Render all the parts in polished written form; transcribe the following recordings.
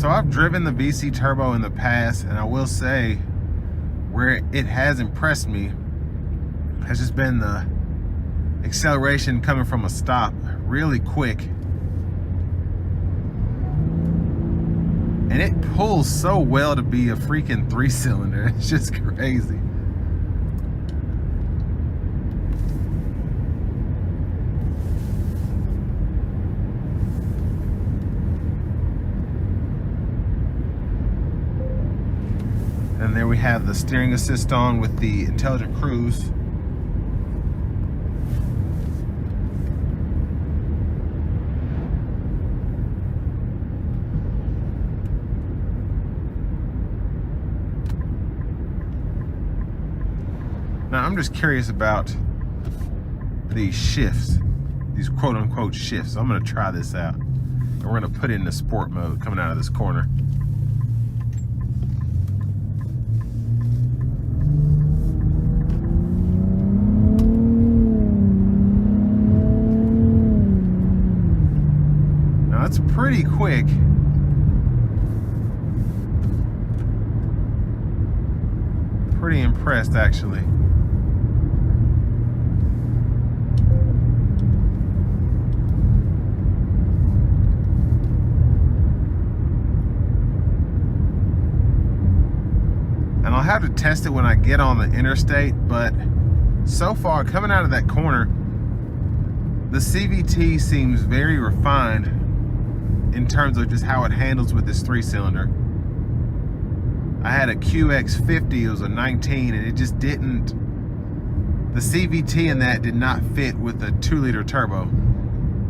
So I've driven the VC Turbo in the past, and I will say where it has impressed me has just been the acceleration coming from a stop really quick. And it pulls so well to be a freaking 3-cylinder. It's just crazy. And there we have the steering assist on with the intelligent cruise. Now I'm just curious about these shifts, these quote unquote shifts. So I'm gonna try this out. And we're gonna put it in the sport mode coming out of this corner. Now it's pretty quick. Pretty impressed actually. And I'll have to test it when I get on the interstate, but so far, coming out of that corner, the CVT seems very refined in terms of just how it handles with this 3-cylinder. I had a QX50, it was a 19, and it just didn't, the CVT in that did not fit with a 2-liter turbo,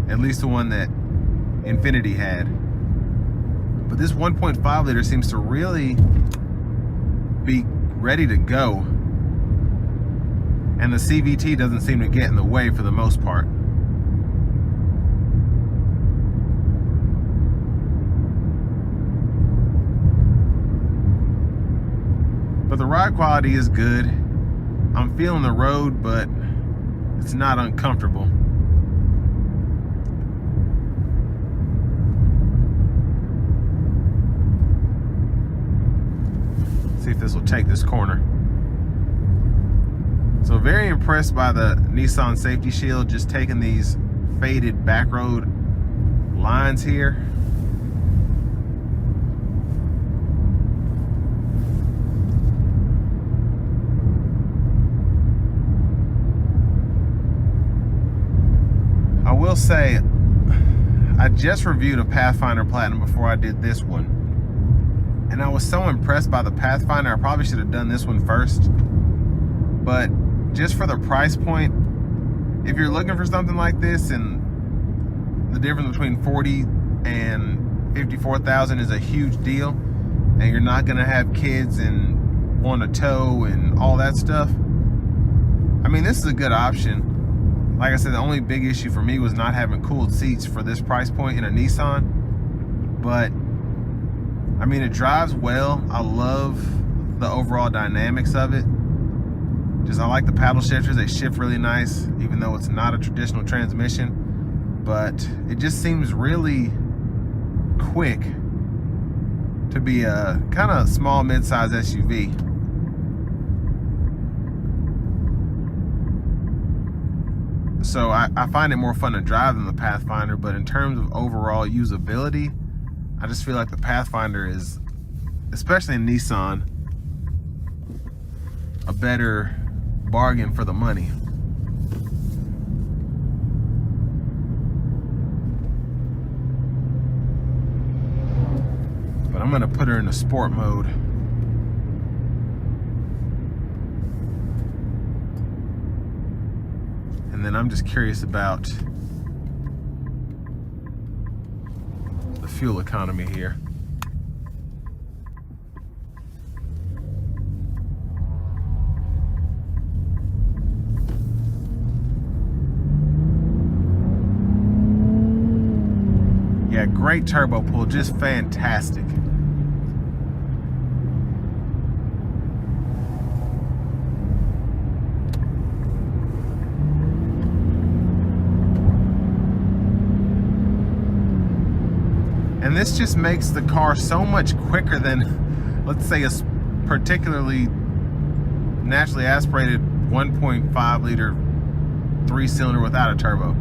at least the one that Infiniti had. But this 1.5 liter seems to really be ready to go, and the CVT doesn't seem to get in the way for the most part. But the ride quality is good. I'm feeling the road, but it's not uncomfortable. See if this will take this corner. So very impressed by the Nissan safety shield, just taking these faded back road lines here. I will say, I just reviewed a Pathfinder Platinum before I did this one. And I was so impressed by the Pathfinder, I probably should have done this one first. But just for the price point, if you're looking for something like this, and the difference between 40 and 54,000 is a huge deal, and you're not gonna have kids and want a tow and all that stuff, I mean, this is a good option. Like I said, the only big issue for me was not having cooled seats for this price point in a Nissan. But I mean, it drives well. I love the overall dynamics of it. Just, I like the paddle shifters. They shift really nice, even though it's not a traditional transmission. But it just seems really quick to be a kind of small mid-size SUV. So I find it more fun to drive than the Pathfinder, but in terms of overall usability, I just feel like the Pathfinder is, especially in Nissan, a better bargain for the money. But I'm gonna put her in the sport mode. And then I'm just curious about the fuel economy here. Yeah, great turbo pull, just fantastic. And this just makes the car so much quicker than, let's say, a particularly naturally aspirated 1.5 liter 3-cylinder without a turbo.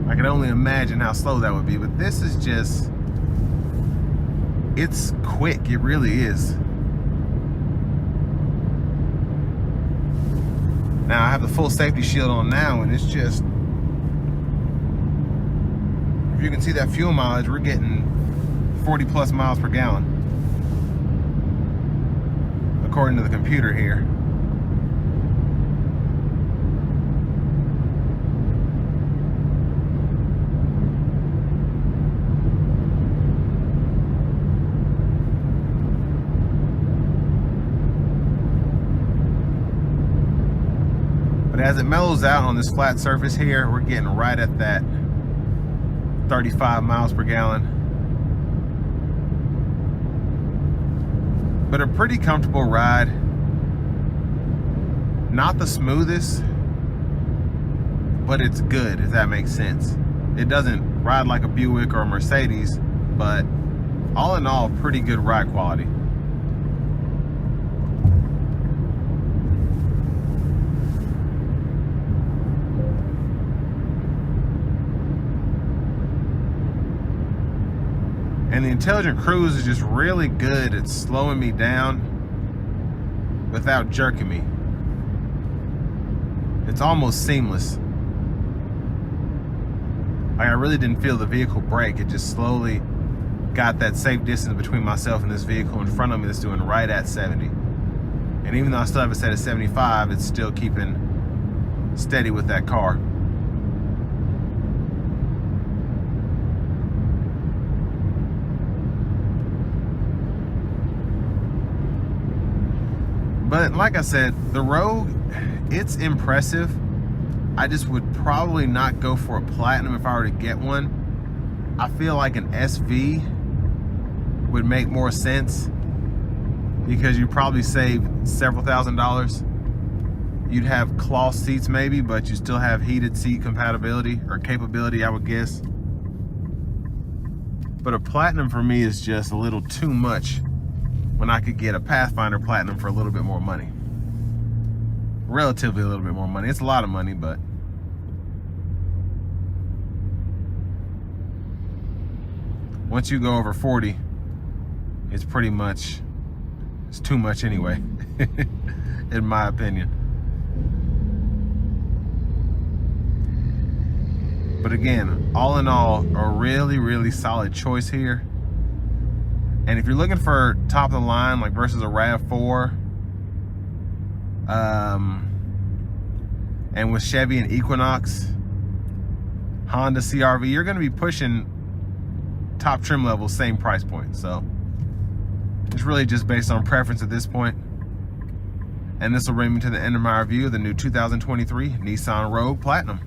I can only imagine how slow that would be, but this is just, it's quick, it really is. Now I have the full safety shield on now, and it's just, if you can see that fuel mileage, we're getting 40 plus miles per gallon, according to the computer here. But as it mellows out on this flat surface here, we're getting right at that 35 miles per gallon. But a pretty comfortable ride. Not the smoothest, but it's good, if that makes sense. It doesn't ride like a Buick or a Mercedes, but all in all, pretty good ride quality. And the intelligent cruise is just really good at slowing me down without jerking me. It's almost seamless. Like, I really didn't feel the vehicle brake. It just slowly got that safe distance between myself and this vehicle in front of me that's doing right at 70. And even though I still have it set at 75, it's still keeping steady with that car. But like I said, the Rogue, it's impressive. I just would probably not go for a Platinum if I were to get one. I feel like an SV would make more sense because you'd probably save several $1,000s. You'd have cloth seats maybe, but you still have heated seat compatibility or capability, I would guess. But a Platinum for me is just a little too much when I could get a Pathfinder Platinum for a little bit more money. Relatively a little bit more money. It's a lot of money, but once you go over 40, it's pretty much, it's too much anyway, in my opinion. But again, all in all, a really, really solid choice here. And if you're looking for top of the line, like versus a RAV4, and with Chevy and Equinox, Honda CR-V, you're gonna be pushing top trim level, same price point. So it's really just based on preference at this point. And this will bring me to the end of my review of the new 2023 Nissan Rogue Platinum.